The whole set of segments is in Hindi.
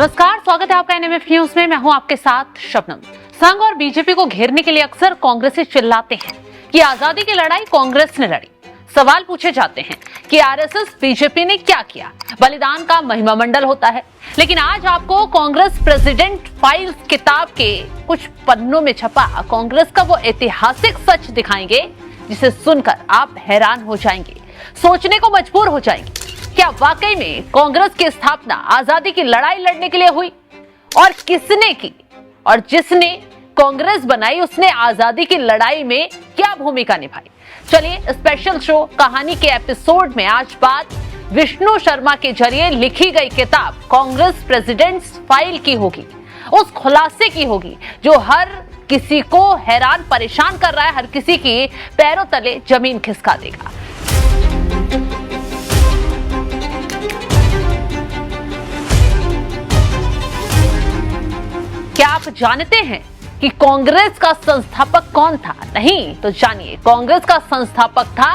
नमस्कार, स्वागत है आपका एनएमएफ न्यूज में। मैं हूं आपके साथ शबनम। संघ और बीजेपी को घेरने के लिए अक्सर कांग्रेसी चिल्लाते हैं कि आजादी की लड़ाई कांग्रेस ने लड़ी। सवाल पूछे जाते हैं कि आरएसएस बीजेपी ने क्या किया। बलिदान का महिमा मंडल होता है। लेकिन आज आपको कांग्रेस प्रेसिडेंट फाइल्स किताब के कुछ पन्नों में छपा कांग्रेस का वो ऐतिहासिक सच दिखाएंगे जिसे सुनकर आप हैरान हो जाएंगे, सोचने को मजबूर हो जाएंगे। क्या वाकई में कांग्रेस की स्थापना आजादी की लड़ाई लड़ने के लिए हुई? और किसने की? और जिसने कांग्रेस बनाई उसने आजादी की लड़ाई में क्या भूमिका निभाई? चलिए, स्पेशल शो कहानी के एपिसोड में आज बात विष्णु शर्मा के जरिए लिखी गई किताब कांग्रेस प्रेसिडेंट्स फाइल की होगी। उस खुलासे की होगी जो हर किसी को हैरान परेशान कर रहा है, हर किसी की पैरों तले जमीन खिसका देगा। क्या आप जानते हैं कि कांग्रेस का संस्थापक कौन था? नहीं तो जानिए, कांग्रेस का संस्थापक था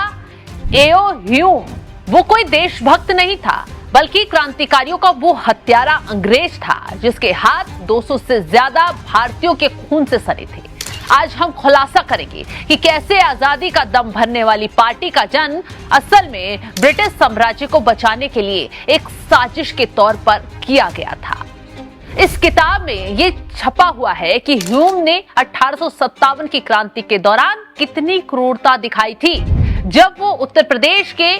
एओ ह्यूम। वो कोई देशभक्त नहीं था, बल्कि क्रांतिकारियों का वो हत्यारा अंग्रेज था जिसके हाथ 200 से ज्यादा भारतीयों के खून से सने थे। आज हम खुलासा करेंगे कि कैसे आजादी का दम भरने वाली पार्टी का जन्म असल में ब्रिटिश साम्राज्य को बचाने के लिए एक साजिश के तौर पर किया गया था। इस किताब में ये छपा हुआ है कि ह्यूम ने 1857 की क्रांति के दौरान कितनी क्रूरता दिखाई थी जब वो उत्तर प्रदेश के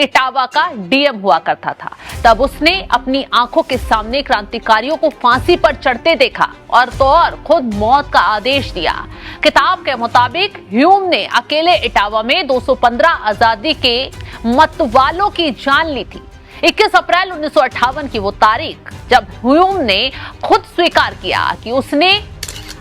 इटावा का डीएम हुआ करता था। तब उसने अपनी आंखों के सामने क्रांतिकारियों को फांसी पर चढ़ते देखा और तो और खुद मौत का आदेश दिया। किताब के मुताबिक ह्यूम ने अकेले इटावा में 215 आजादी के मतवालों की जान ली थी। 21 अप्रैल 1958 की वो तारीख जब ह्यूम ने खुद स्वीकार किया कि उसने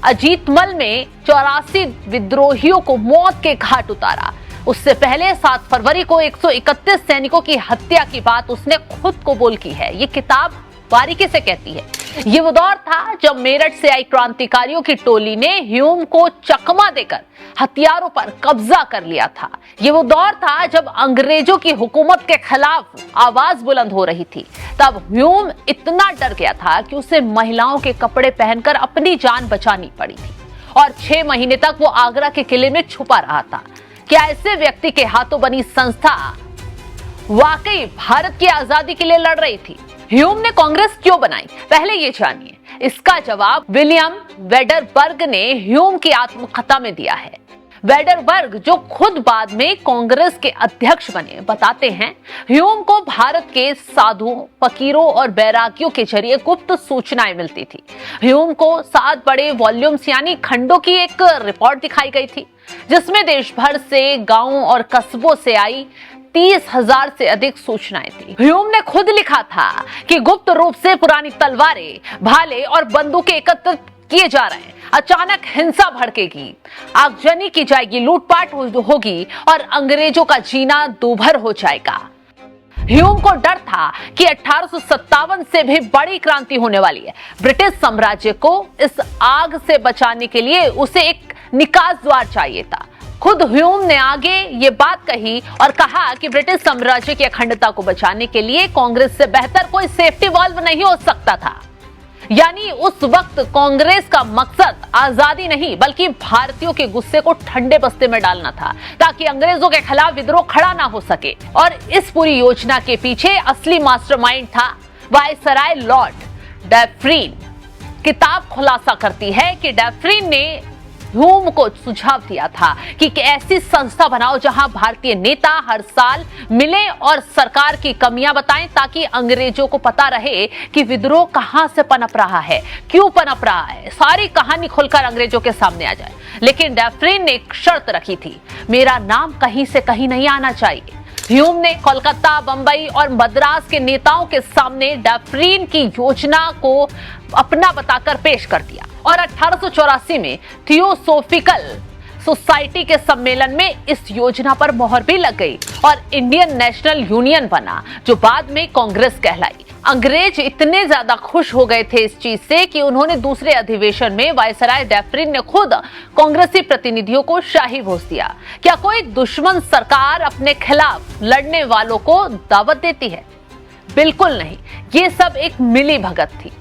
अजीतमल में 84 विद्रोहियों को मौत के घाट उतारा। उससे पहले 7 फरवरी को 131 सैनिकों की हत्या की बात उसने खुद कबूल की है। ये किताब बारीकी से कहती है ये वो दौर था जब मेरठ से आई क्रांतिकारियों की टोली ने ह्यूम को चकमा देकर हथियारों पर कब्जा कर लिया था। ये वो दौर था जब अंग्रेजों की हुकूमत के खिलाफ आवाज बुलंद हो रही थी। तब ह्यूम इतना डर गया था कि उसे महिलाओं के कपड़े पहनकर अपनी जान बचानी पड़ी थी और 6 महीने तक वो आगरा के किले में छुपा रहा था। क्या ऐसे व्यक्ति के हाथों बनी संस्था वाकई भारत की आजादी के लिए लड़ रही थी? ह्यूम ने कांग्रेस क्यों बनाई, पहले ये जानिए। इसका जवाब विलियम वेडरबर्ग ने ह्यूम की आत्मकथा में दिया है। वेडरबर्ग, जो खुद बाद में कांग्रेस के अध्यक्ष बने, बताते हैं ह्यूम को भारत के साधुओं, फकीरों और बैरागियों के जरिए गुप्त सूचनाएं मिलती थी। ह्यूम को 7 बड़े वॉल्यूम्स यानी खंडों की एक रिपोर्ट दिखाई गई थी जिसमें देश भर से, गांवों और कस्बों से आई 30,000 से अधिक सूचनाएं थी। ह्यूम ने खुद लिखा था कि गुप्त रूप से पुरानी तलवारें, भाले और बंदूकें एकत्रित किए जा रहे हैं। अचानक हिंसा भड़केगी, आगजनी की जाएगी, लूटपाट होगी और अंग्रेजों का जीना दूभर हो जाएगा। ह्यूम को डर था कि 1857 से भी बड़ी क्रांति होने वाली है। ब्रिटिश साम्राज्य को इस आग से बचाने के लिए उसे एक निकास द्वार चाहिए था। खुद ह्यूम ने आगे ये बात कही और कहा कि ब्रिटिश साम्राज्य की अखंडता को बचाने के लिए कांग्रेस से बेहतर कोई सेफ्टी वाल्व नहीं हो सकता था। यानी उस वक्त कांग्रेस का मकसद आजादी नहीं बल्कि भारतीयों के गुस्से को ठंडे बस्ते में डालना था ताकि अंग्रेजों के खिलाफ विद्रोह खड़ा ना हो सके। और इस पूरी योजना के पीछे असली मास्टरमाइंड था वायसराय लॉर्ड डैफ्रीन। किताब खुलासा करती है कि डैफ्रीन ने ह्यूम को सुझाव दिया था कि ऐसी संस्था बनाओ जहां भारतीय नेता हर साल मिले और सरकार की कमियां बताएं ताकि अंग्रेजों को पता रहे कि विद्रोह कहां से पनप रहा है, क्यों पनप रहा है, सारी कहानी खुलकर अंग्रेजों के सामने आ जाए। लेकिन डैफ्रीन ने एक शर्त रखी थी, मेरा नाम कहीं से कहीं नहीं आना चाहिए। ह्यूम ने कोलकाता, बंबई और मद्रास के नेताओं के सामने डैफ्रीन की योजना को अपना बताकर पेश कर दिया और 1884 में थियोसोफिकल सोसाइटी के सम्मेलन में इस योजना पर मोहर भी लग गई और इंडियन नेशनल यूनियन बना जो बाद में कांग्रेस कहलाई। अंग्रेज इतने ज्यादा खुश हो गए थे इस चीज से कि उन्होंने दूसरे अधिवेशन में वायसराय डैफ्रीन ने खुद कांग्रेसी प्रतिनिधियों को शाही भोज दिया। क्या कोई दुश्मन सरकार अपने खिलाफ लड़ने वालों को दावत देती है? बिल्कुल नहीं। ये सब एक मिली भगत थी।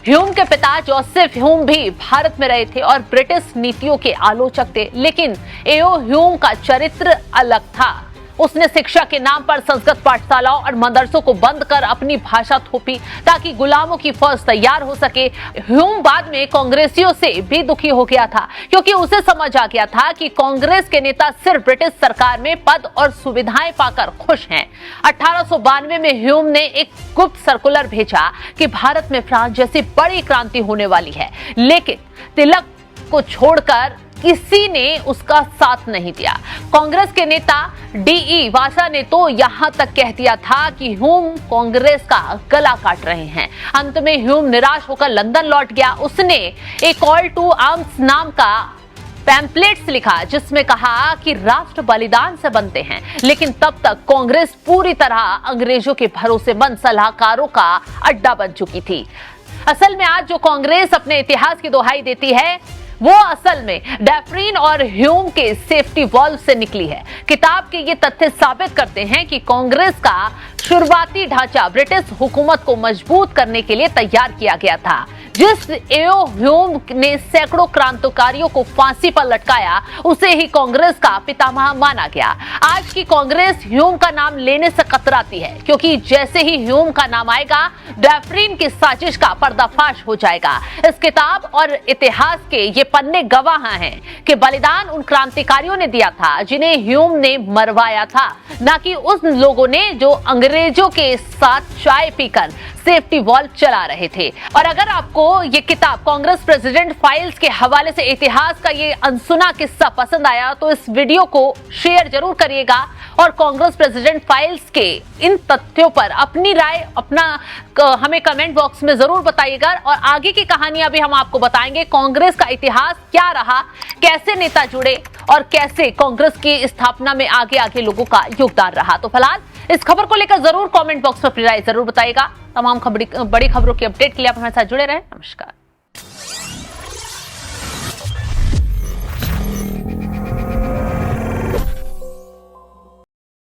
ह्यूम के पिता जोसेफ ह्यूम भी भारत में रहे थे और ब्रिटिश नीतियों के आलोचक थे, लेकिन एओ ह्यूम का चरित्र अलग था। उसने शिक्षा के नाम पर संस्कृत पाठशालाओं और मदरसों को बंद कर अपनी भाषा थोपी ताकि गुलामों की फौज तैयार हो सके। ह्यूम बाद में कांग्रेसियों से भी दुखी हो गया था, क्योंकि उसे समझ आ गया था कि कांग्रेस के नेता सिर्फ ब्रिटिश सरकार में पद और सुविधाएं पाकर खुश हैं। 1892 में ह्यूम ने एक गुप्त सर्कुलर भेजा कि भारत में फ्रांस जैसी बड़ी क्रांति होने वाली है, लेकिन तिलक को छोड़कर किसी ने उसका साथ नहीं दिया। कांग्रेस के नेता डीई वासा ने तो यहां तक कह दिया था कि ह्यूम कांग्रेस का गला काट रहे हैं। अंत में ह्यूम निराश होकर लंदन लौट गया। उसने एक कॉल टू आर्म्स नाम का पैम्पलेट्स लिखा, जिसमें कहा कि राष्ट्र बलिदान से बनते हैं, लेकिन तब तक कांग्रेस पूरी तरह अंग्रेजों के भरोसेमंद सलाहकारों का अड्डा बन चुकी थी। असल में आज जो कांग्रेस अपने इतिहास की दोहाई देती है, वो असल में डैफ्रीन और ह्यूम के सेफ्टी वॉल्व से निकली है। किताब के ये तथ्य साबित करते हैं कि कांग्रेस का शुरुआती ढांचा ब्रिटिश हुकूमत को मजबूत करने के लिए तैयार किया गया था। जिस एओ ह्यूम ने सैकड़ों क्रांतिकारियों को फांसी पर लटकाया, उसे ही कांग्रेस का पितामह माना गया। आज की कांग्रेस ह्यूम का नाम लेने से कतराती है, क्योंकि जैसे ही ह्यूम का नाम आएगा, डैफ्रीन की साजिश का पर्दाफाश हो जाएगा। इस किताब और इतिहास के ये पन्ने गवाह हैं कि बलिदान उन क्रांतिकारियों ने दिया था जिन्हें ह्यूम ने मरवाया था, न कि उन लोगों ने जो अंग्रेजों के साथ चाय पीकर सेफ्टी वॉल्व चला रहे थे। और अगर आपको ये किताब कांग्रेस प्रेसिडेंट फाइल्स के हवाले से इतिहास का ये अनसुना किस्सा पसंद आया, तो इस वीडियो को शेयर जरूर करिएगा और कांग्रेस प्रेसिडेंट फाइल्स के इन तथ्यों पर अपनी राय हमें कमेंट बॉक्स में जरूर बताइएगा। और आगे की कहानियां भी हम आपको बताएंगे। कांग्रेस का इतिहास क्या रहा, कैसे नेता जुड़े और कैसे कांग्रेस की स्थापना में आगे आगे लोगों का योगदान रहा। तो फिलहाल इस खबर को लेकर जरूर कमेंट बॉक्स में अपनी राय जरूर बताइएगा। तमाम बड़ी खबरों की अपडेट के लिए आप हमारे साथ जुड़े रहें। नमस्कार।